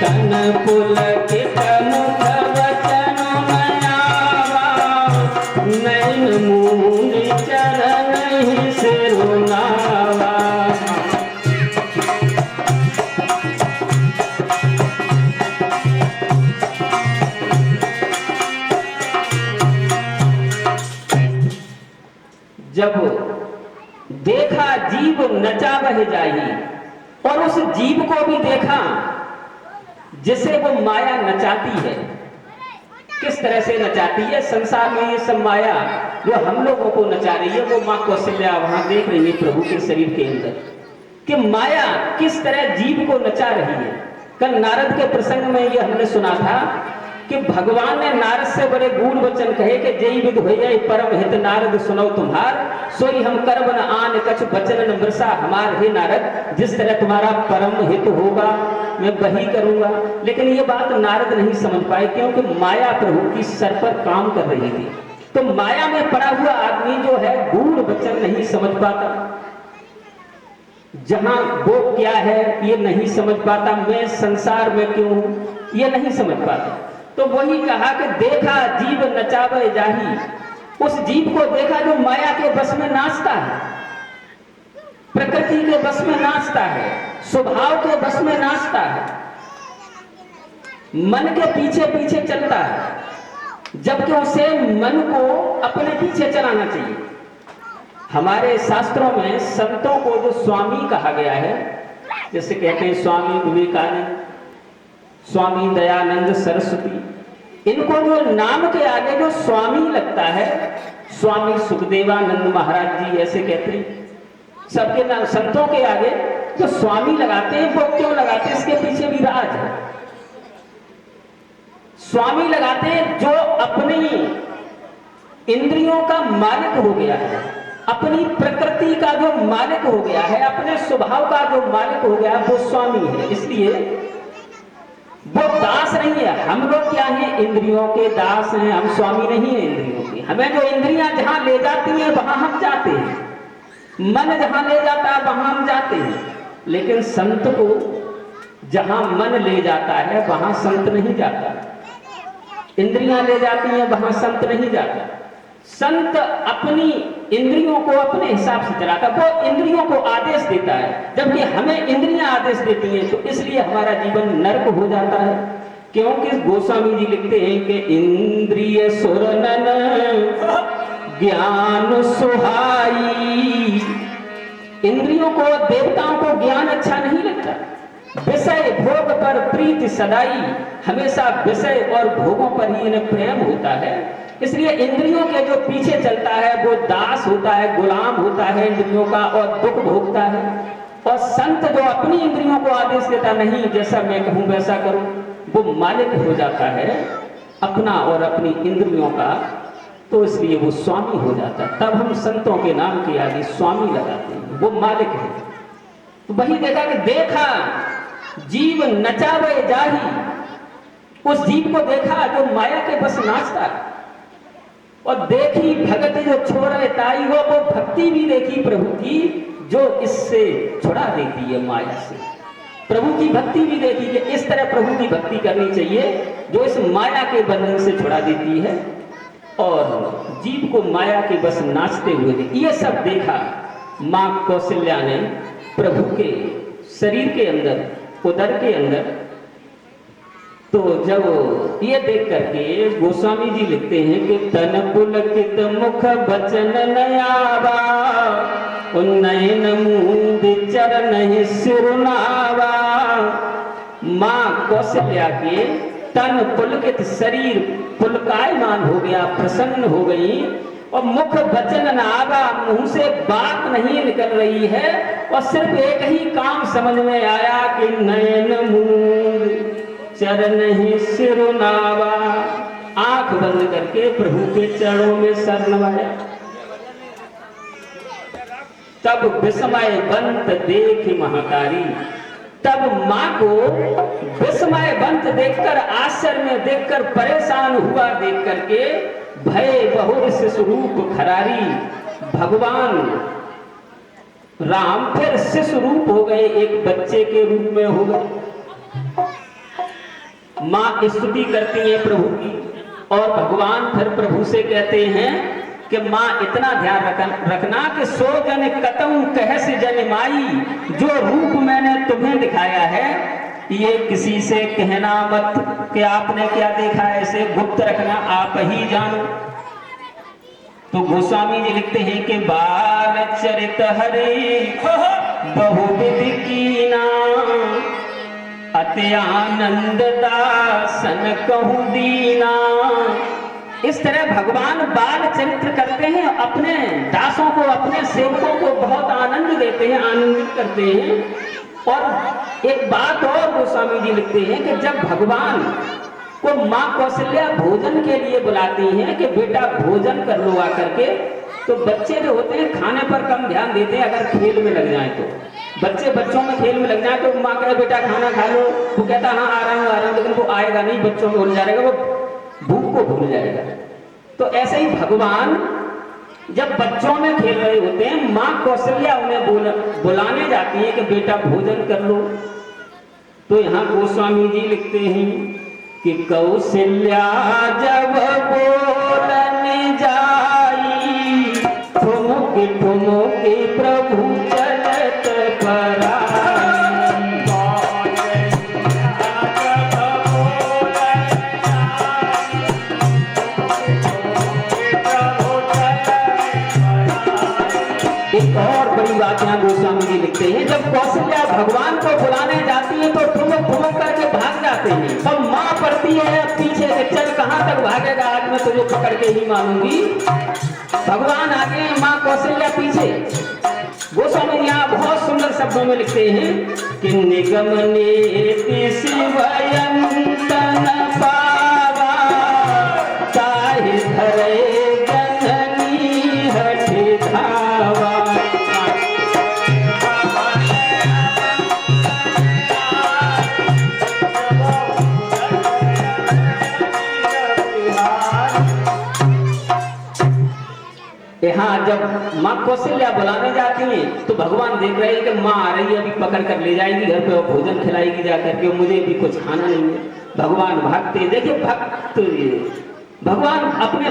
तन पुलकित मुख वचन नयावा, नैन मूंद चरण सिरुनावा। जब देखा जीव नचा बह जाई, और उस जीव को भी देखा जिसे वो माया नचाती है। किस तरह से नचाती है? संसार में ये सब माया जो हम लोगों को नचा रही है, वो माँ कौशल्या वहां देख रही है प्रभु के शरीर के अंदर कि माया किस तरह जीव को नचा रही है। कल नारद के प्रसंग में ये हमने सुना था कि भगवान ने नारद से बड़े गूढ़ वचन कहे कि जय विद भैया परम हित नारद सुनो तुम्हार, सोई हम करब न आन कछ बचन न मृषा हमार। हे नारद, जिस तरह तुम्हारा परम हित होगा मैं वही करूंगा। लेकिन ये बात नारद नहीं समझ पाए, क्योंकि माया प्रभु की सर पर काम कर रही थी। तो माया में पड़ा हुआ आदमी जो है गूढ़ वचन नहीं समझ पाता, जहां वो क्या है ये नहीं समझ पाता, मैं संसार में क्यों हूं ये नहीं समझ पाता। तो वही कहा कि देखा जीव नचावे जाही, उस जीव को देखा जो माया के बस में नाचता है, प्रकृति के बस में नाचता है, स्वभाव के बस में नाचता है, मन के पीछे पीछे चलता है, जबकि उसे मन को अपने पीछे चलाना चाहिए। हमारे शास्त्रों में संतों को जो स्वामी कहा गया है, जैसे कहते हैं स्वामी विवेकानंद, स्वामी दयानंद सरस्वती, इनको जो नाम के आगे जो स्वामी लगता है, स्वामी सुखदेवानंद महाराज जी ऐसे कहते हैं। सबके नाम संतों के आगे जो स्वामी लगाते हैं, वो क्यों लगाते हैं? इसके पीछे भी राज है। स्वामी लगाते हैं जो अपनी इंद्रियों का मालिक हो गया है, अपनी प्रकृति का जो मालिक हो गया है, अपने स्वभाव का जो मालिक हो गया है, वो स्वामी है। इसलिए वो दास नहीं है। हम लोग क्या हैं? इंद्रियों के दास हैं, हम स्वामी नहीं है इंद्रियों के। हमें जो इंद्रियां जहां ले जाती हैं वहां हम जाते हैं, मन जहां ले जाता है वहां हम जाते हैं। लेकिन संत को जहां मन ले जाता है वहां संत नहीं जाता, इंद्रियां ले जाती हैं वहां संत नहीं जाता। संत अपनी इंद्रियों को अपने हिसाब से चलाता, वो इंद्रियों को आदेश देता है, जबकि हमें इंद्रियां आदेश देती हैं। तो इसलिए हमारा जीवन नरक हो जाता है। क्योंकि गोस्वामी जी लिखते हैं कि इंद्रिय सुरनन ज्ञान सुहाई, इंद्रियों को, देवताओं को ज्ञान अच्छा नहीं लगता। विषय भोग पर प्रीति सदाई, हमेशा विषय और भोगों पर ही इन्हें प्रेम होता है। इसलिए इंद्रियों के जो पीछे चलता है वो दास होता है, गुलाम होता है इंद्रियों का, और दुख भोगता है। और संत जो अपनी इंद्रियों को आदेश देता, नहीं जैसा मैं कहूं वैसा करूं, वो मालिक हो जाता है अपना और अपनी इंद्रियों का। तो इसलिए वो स्वामी हो जाता है। तब हम संतों के नाम के आगे स्वामी लगाते हैं, वो मालिक है। तो वही देखा कि देखा जीव नचावे जाही, उस जीव को देखा जो माया के बस नाचता है। और देखी भगत जो छोड़े ताई हो, वो भक्ति भी देखी प्रभु की जो इससे छुड़ा देती है माया से। प्रभु की भक्ति भी देखी कि इस तरह प्रभु की भक्ति करनी चाहिए जो इस माया के बंधन से छुड़ा देती है और जीव को माया के बस नाचते हुए देखी। ये सब देखा माँ कौशल्या ने प्रभु के शरीर के अंदर, उदर के अंदर। तो जब ये देख करके गोस्वामी जी लिखते हैं कि तन पुलकित मुख बचन नयावा, नयन मूंद चरण सिरुनावा। माँ कौशल्या के तन पुलकित, शरीर पुलकायमान हो गया, प्रसन्न हो गई, और मुख वचन नावा, मुंह से बात नहीं निकल रही है, और सिर्फ एक ही काम समझ में आया कि नयन मूंद चरण ही सिरुनावा। आंख बंद करके प्रभु के चरणों में सर नवाया। तब विस्मय बंत देख महाकारी, तब मां को विस्मय बंत देखकर, आश्चर्य में देखकर, परेशान हुआ देख करके, भय बहुर से स्वरूप खरारी, भगवान राम फिर शिशु रूप हो गए, एक बच्चे के रूप में हो गए। मां स्तुति करती है प्रभु की और भगवान फिर प्रभु से कहते हैं कि मां इतना ध्यान रखना कि सो जन कतऊ कहस जन माई, जो रूप मैंने तुम्हें दिखाया है ये किसी से कहना मत कि आपने क्या देखा है, इसे गुप्त रखना, आप ही जानो। तो गोस्वामी जी लिखते हैं कि बाल चरित हरे बहुविध कीना, अति आनंद दासन कहूं दीना। इस तरह भगवान बाल चरित्र करते हैं, अपने दासों को, अपने सेवकों को बहुत आनंद देते हैं, आनंदित करते हैं। और एक बात और गोस्वामी जी लिखते हैं कि जब भगवान को मां कौशल्या भोजन के लिए बुलाती हैं कि बेटा भोजन कर लो आकर के, तो बच्चे जो होते हैं खाने पर कम ध्यान देते हैं, अगर खेल में लग जाए तो। बच्चों में खेल में लग जाए तो माँ कहे बेटा खाना खा लो, वो कहता हाँ आ रहा हूँ, लेकिन वो आएगा नहीं, बच्चों में भूल जाएगा, वो भूख को भूल जाएगा। तो ऐसे ही भगवान जब बच्चों में खेल रहे होते हैं, माँ कौशल्या उन्हें बुलाने जाती है कि बेटा भोजन कर लो। तो यहाँ गोस्वामी जी लिखते हैं कि कौशल्या जब बोलने जाई, ठुमुके ठुमुके प्रभु चलत पराई। एक और बड़ी बात यहाँ गोस्वामी जी लिखते हैं, जब कौशल्या भगवान को बुलाने जाती है तो ठुमक ठुमक करके भाग जाते हैं। तब माँ पड़ती है पीछे से, चल कहाँ तक भागेगा, आज मैं तुझे पकड़ के ही मानूंगी। भगवान आगे, माँ कौशल्या पीछे। गोस्वामी जी यहाँ बहुत सुंदर शब्दों में लिखते हैं कि निगम नेति शिवयंतन पावा, ताहि धरे जननी हठि धावा। यहाँ जब माँ कौशल्या बुलाने जाती है तो भगवान देख रहे हैं कि माँ आ रही है, अभी पकड़ कर ले जाएगी घर पे और भोजन खिलाएगी जाकर के, मुझे भी कुछ खाना नहीं है। भगवान भागते, देखिए भक्त, भगवान अपने